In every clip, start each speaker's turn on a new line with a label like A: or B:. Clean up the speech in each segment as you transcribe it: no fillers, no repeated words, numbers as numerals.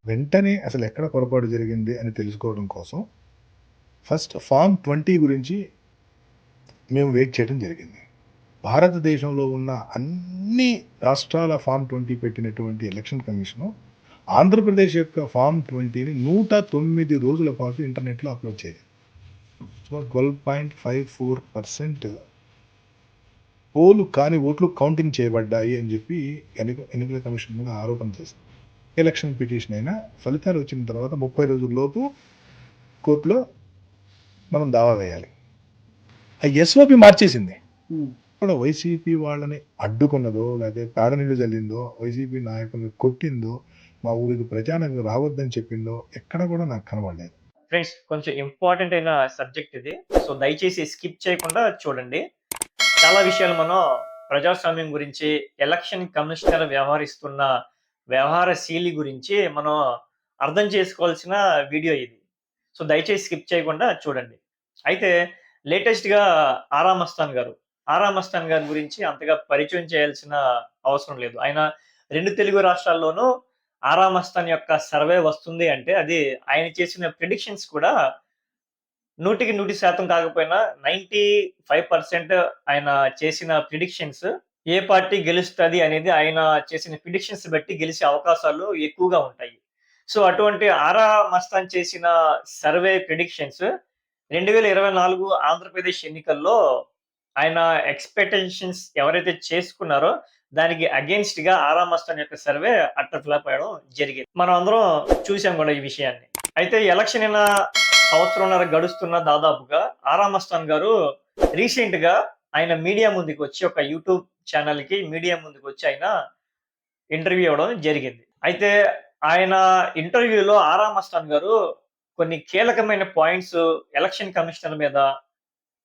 A: వెంటనే అసలు ఎక్కడ పొరపాటు జరిగింది అని తెలుసుకోవడం కోసం ఫస్ట్ ఫామ్ 20 గురించి మేము వెయిట్ చేయడం జరిగింది. భారతదేశంలో ఉన్న అన్ని రాష్ట్రాల ఫామ్ 20 పెట్టినటువంటి ఎలక్షన్ కమిషను ఆంధ్రప్రదేశ్ యొక్క ఫామ్ 20ని 109 రోజుల పాటు ఇంటర్నెట్‌లో అప్‌లోడ్ చేయాలి. సో, 12.54% పోలు కాని ఓట్లు కౌంటింగ్ చేయబడ్డాయి అని చెప్పి ఎన్నికల కమిషన్ మీద ఆరోపణ చేశారు. ఎలక్షన్ పిటిషన్ అయినా ఫలితాలు వచ్చిన తర్వాత 30 రోజుల్లోపు కోర్టులో మనం దావా వేయాలి. ఆ ఎస్ఓపి మార్చేసింది. కూడా వైసీపీ వాళ్ళని అడ్డుకున్నదో, లేకపోతే పేడ నీళ్ళు చల్లిందో, వైసీపీ నాయకుల్ని కొట్టిందో, మా ఊరికి ప్రజానికి రావద్దని చెప్పిందో ఎక్కడ కూడా నాకు కనబడలేదు.
B: ఫ్రెండ్స్, కొంచెం ఇంపార్టెంట్ అయిన సబ్జెక్ట్ ఇది. సో దయచేసి స్కిప్ చేయకుండా చూడండి. చాలా విషయాలు మనం ప్రజాస్వామ్యం గురించి, ఎలక్షన్ కమిషనర్ వ్యవహరిస్తున్న వ్యవహార శైలి గురించి మనం అర్థం చేసుకోవాల్సిన వీడియో ఇది. సో దయచేసి స్కిప్ చేయకుండా చూడండి. అయితే లేటెస్ట్‌గా ఆరా మస్తాన్ గారు. ఆరా మస్తాన్ గారి గురించి అంతగా పరిచయం చేయాల్సిన అవసరం లేదు. ఆయన 2 తెలుగు రాష్ట్రాల్లోనూ ఆరా మస్తాన్ యొక్క సర్వే వస్తుంది అంటే అది ఆయన చేసిన ప్రిడిక్షన్స్ కూడా 100కి 100% కాకపోయినా 95% ఆయన చేసిన ప్రిడిక్షన్స్ ఏ పార్టీ గెలుస్తది అనేది ఆయన చేసిన ప్రిడిక్షన్స్ బట్టి గెలిచే అవకాశాలు ఎక్కువగా ఉంటాయి. సో అటువంటి ఆరా మస్తాన్ చేసిన సర్వే ప్రిడిక్షన్స్ 2024 ఆంధ్రప్రదేశ్ ఎన్నికల్లో ఆయన ఎక్స్‌పెక్టేషన్స్ ఎవరైతే చేసుకున్నారో దానికి అగెయిన్స్ట్‌గా ఆరా మస్తాన్ యొక్క సర్వే అట్టర్ ఫ్లాప్ అవ్వడం జరిగింది. మనం అందరం చూసాం కూడా ఈ విషయాన్ని. అయితే ఎలక్షన్ అయిన సంవత్సరంన్నర గడుస్తున్న దాదాపుగా ఆరా మస్తాన్ గారు రీసెంట్‌గా ఆయన మీడియా ముందుకొచ్చి ఒక యూట్యూబ్ ఛానెల్‌కి మీడియా ముందుకొచ్చి ఆయన ఇంటర్వ్యూ ఇవ్వడం జరిగింది. అయితే ఆయన ఇంటర్వ్యూలో ఆరా మస్తాన్ గారు కొన్ని కీలకమైన పాయింట్స్ ఎలక్షన్ కమిషనర్ మీద,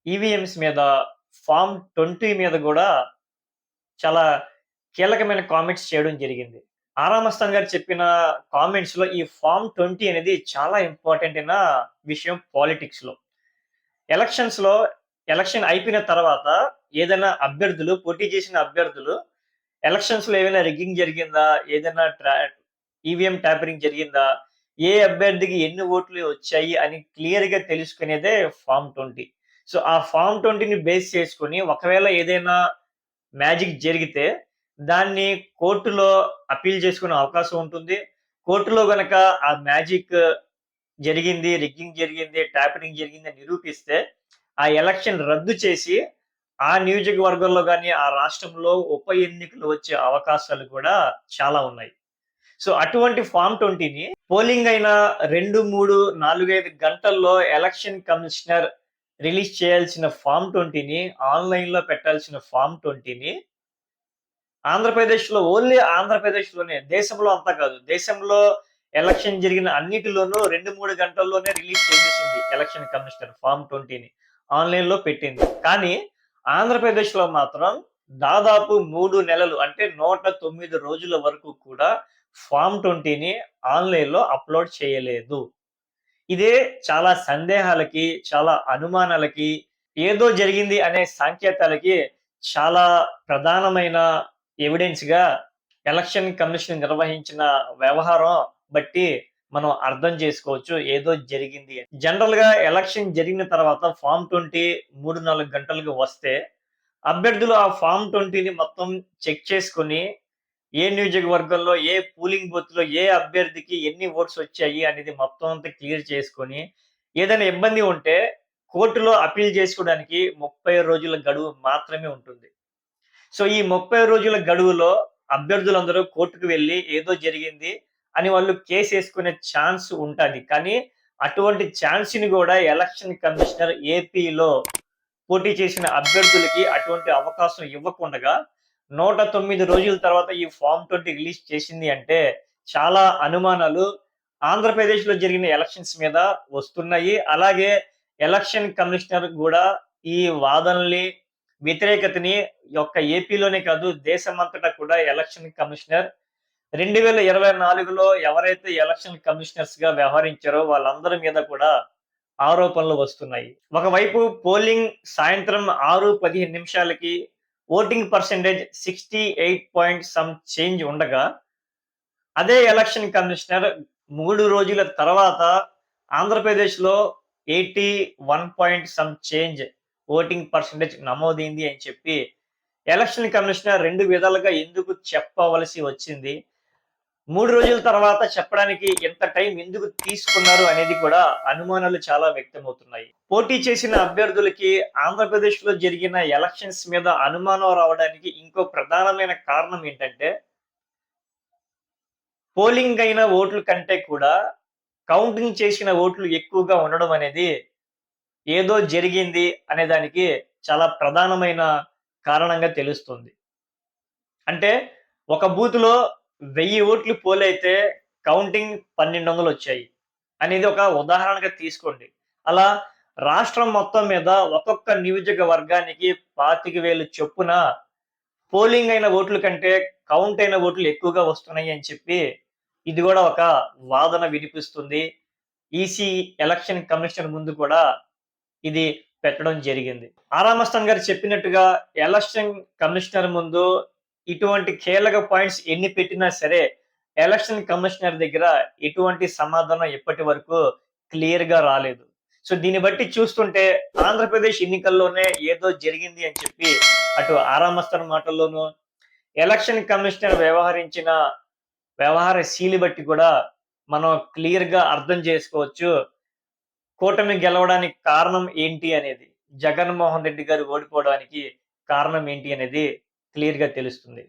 B: ఈవీఎంస్ మీద, ఫార్మ్ 20 మీద గూడా చాలా కీలకమైన కామెంట్స్ చేయడం జరిగింది. ఆరా మస్తాన్ గారు చెప్పిన కామెంట్స్‌లో ఈ ఫార్మ్ 20 అనేది చాలా ఇంపార్టెంట్ అయిన విషయం పాలిటిక్స్‌లో. ఎలక్షన్స్‌లో ఎలక్షన్ అయిపోయిన తర్వాత ఏదైనా అభ్యర్థులు పోటీ చేసిన అభ్యర్థులు ఎలక్షన్స్‌లో ఏమైనా రిగ్గింగ్ జరిగిందా? ఏదైనా ఈవీఎం ట్యాంపరింగ్ జరిగిందా? ఏ అభ్యర్థికి ఎన్ని ఓట్లు వచ్చాయి అని క్లియర్‌గా తెలుసుకునేదే ఫార్మ్ 20. సో, ఆ ఫార్మ్ 20ని బేస్ చేసుకొని ఒకవేళ ఏదైనా మ్యాజిక్ జరిగితే దాన్ని కోర్టులో అప్పీల్ చేసుకునే అవకాశం ఉంటుంది. కోర్టులో గనక ఆ మ్యాజిక్ జరిగింది, రిగ్గింగ్ జరిగింది, ట్యాంపరింగ్ జరిగిందని నిరూపిస్తే ఆ ఎలక్షన్ రద్దు చేసి ఆ నియోజకవర్గంలో గాని, ఆ రాష్ట్రంలో ఉప ఎన్నికలు వచ్చే అవకాశాలు కూడా చాలా ఉన్నాయి. సో, అటువంటి ఫార్మ్ 20ని పోలింగ్ అయిన 2, 3, 4, 5 గంటల్లో ఎలక్షన్ కమిషనర్ రిలీజ్ చేయాల్సిన ఫార్మ్ 20ని ఆన్‌లైన్‌లో పెట్టాల్సిన ఫార్మ్ 20ని ఆంధ్రప్రదేశ్‌లో ఓన్లీ ఆంధ్రప్రదేశ్‌లోనే దేశంలో అంతా కాదు. దేశంలో ఎలక్షన్ జరిగిన అన్నిటిలోనూ 2, 3 గంటల్లోనే రిలీజ్ చేసేసింది ఎలక్షన్ కమిషనర్ ఫార్మ్ 20ని. ఆన్‌లైన్‌లో పెట్టింది. కానీ ఆంధ్రప్రదేశ్‌లో మాత్రం దాదాపు 3 నెలలు అంటే 109 రోజుల వరకు కూడా ఫార్మ్ 20ని ఆన్‌లైన్‌లో అప్‌లోడ్ చేయలేదు. ఇదే చాలా సందేహాలకి, చాలా అనుమానాలకి, ఏదో జరిగింది అనే సంకేతాలకి చాలా ప్రధానమైన ఎవిడెన్స్‌గా ఎలక్షన్ కమిషన్ నిర్వహించిన వ్యవహారం బట్టి మనం అర్థం చేసుకోవచ్చు ఏదో జరిగింది అని. జనరల్‌గా ఎలక్షన్ జరిగిన తర్వాత ఫార్మ్ 20 3, 4 గంటలకు వస్తే అభ్యర్థులు ఆ ఫార్మ్ 20ని మొత్తం చెక్ చేసుకొని ఏ నియోజకవర్గంలో, ఏ పోలింగ్ బూత్‌లో ఏ అభ్యర్థికి ఎన్ని ఓట్స్ వచ్చాయి అనేది మొత్తం అంతా క్లియర్ చేసుకొని, ఏదైనా ఇబ్బంది ఉంటే కోర్టులో అప్పీల్ చేసుకోవడానికి 30 రోజుల గడువు మాత్రమే ఉంటుంది. సో, ఈ 30 రోజుల గడువులో అభ్యర్థులందరూ కోర్టుకు వెళ్లి ఏదో జరిగింది అని వాళ్ళు కేసేసుకునే ఛాన్స్ ఉంటది. కానీ అటువంటి ఛాన్స్‌ని గూడా ఎలక్షన్ కమిషనర్ ఏపీలో పోటీ చేసిన అభ్యర్థులకి అటువంటి అవకాశం ఇవ్వకుండగా 109 రోజుల తర్వాత ఈ ఫార్మ్ 20 రిలీజ్ చేసింది అంటే చాలా అనుమానాలు ఆంధ్రప్రదేశ్‌లో జరిగిన ఎలక్షన్స్ మీద వస్తున్నాయి. అలాగే ఎలక్షన్ కమిషనర్ గూడా ఈ వాదనల్ని, వ్యతిరేకతని ఏపీలోనే కాదు దేశమంతటా కూడా ఎలక్షన్ కమిషనర్ 2024లో ఎవరైతే ఎలక్షన్ కమిషనర్స్‌గా వ్యవహరించారో వాళ్ళందరి మీద కూడా ఆరోపణలు వస్తున్నాయి. ఒకవైపు పోలింగ్ సాయంత్రం 6:15 నిమిషాలకి voting percentage 68 point some change ఉండగా, అదే ఎలక్షన్ కమిషనర్ 3 రోజుల తర్వాత ఆంధ్రప్రదేశ్‌లో 81 point some change voting percentage నమోదైంది అని చెప్పి ఎలక్షన్ కమిషనర్ 2 విధాలుగా ఎందుకు చెప్పవలసి వచ్చింది? 3 రోజుల తర్వాత చెప్పడానికి ఎంత టైం ఎందుకు తీసుకున్నారు అనేది కూడా అనుమానాలు చాలా వ్యక్తమవుతున్నాయి. పోటీ చేసిన అభ్యర్థులకి ఆంధ్రప్రదేశ్‌లో జరిగిన ఎలక్షన్స్ మీద అనుమానం రావడానికి ఇంకో ప్రధానమైన కారణం ఏంటంటే, పోలింగ్ అయిన ఓట్ల కంటే కూడా కౌంటింగ్ చేసిన ఓట్లు ఎక్కువగా ఉండడం అనేది ఏదో జరిగింది అనే దానికి చాలా ప్రధానమైన కారణంగా తెలుస్తుంది. అంటే ఒక బూత్‌లో 1000 ఓట్లు పోలైతే కౌంటింగ్ 1200 వచ్చాయి. అనేది ఒక ఉదాహరణగా తీసుకోండి. అలా రాష్ట్రం మొత్తం మీద ఒక్కొక్క నియోజకవర్గానికి 25,000 చొప్పున పోలింగ్ అయిన ఓట్ల కంటే కౌంట్ అయిన ఓట్లు ఎక్కువగా వస్తున్నాయి అని చెప్పి ఇది గూడా ఒక వాదన వినిపిస్తుంది. ఈసీ ఎలక్షన్ కమిషన్ ముందు కూడా ఇది పెట్టడం జరిగింది. ఆరామస్థాన్ గారు చెప్పినట్టుగా ఎలక్షన్ కమిషనర్ ముందు ఇటువంటి కీలక పాయింట్స్ ఎన్ని పెట్టినా సరే, ఎలక్షన్ కమిషనర్ దగ్గర ఎటువంటి సమాధానం ఇప్పటి వరకు క్లియర్‌గా రాలేదు. సో, దీన్ని బట్టి చూస్తుంటే ఆంధ్రప్రదేశ్ ఎన్నికల్లోనే ఏదో జరిగింది అని చెప్పి అటు ఆరామస్థాన్ మాటల్లోనూ, ఎలక్షన్ కమిషనర్ వ్యవహరించిన వ్యవహార శైలి బట్టి కూడా మనం క్లియర్‌గా అర్థం చేసుకోవచ్చు. కూటమి గెలవడానికి కారణం ఏంటి అనేది. జగన్‌మోహన్ రెడ్డి గారు ఓడిపోవడానికి కారణం ఏంటి అనేది క్లియర్‌గా తెలుస్తుంది.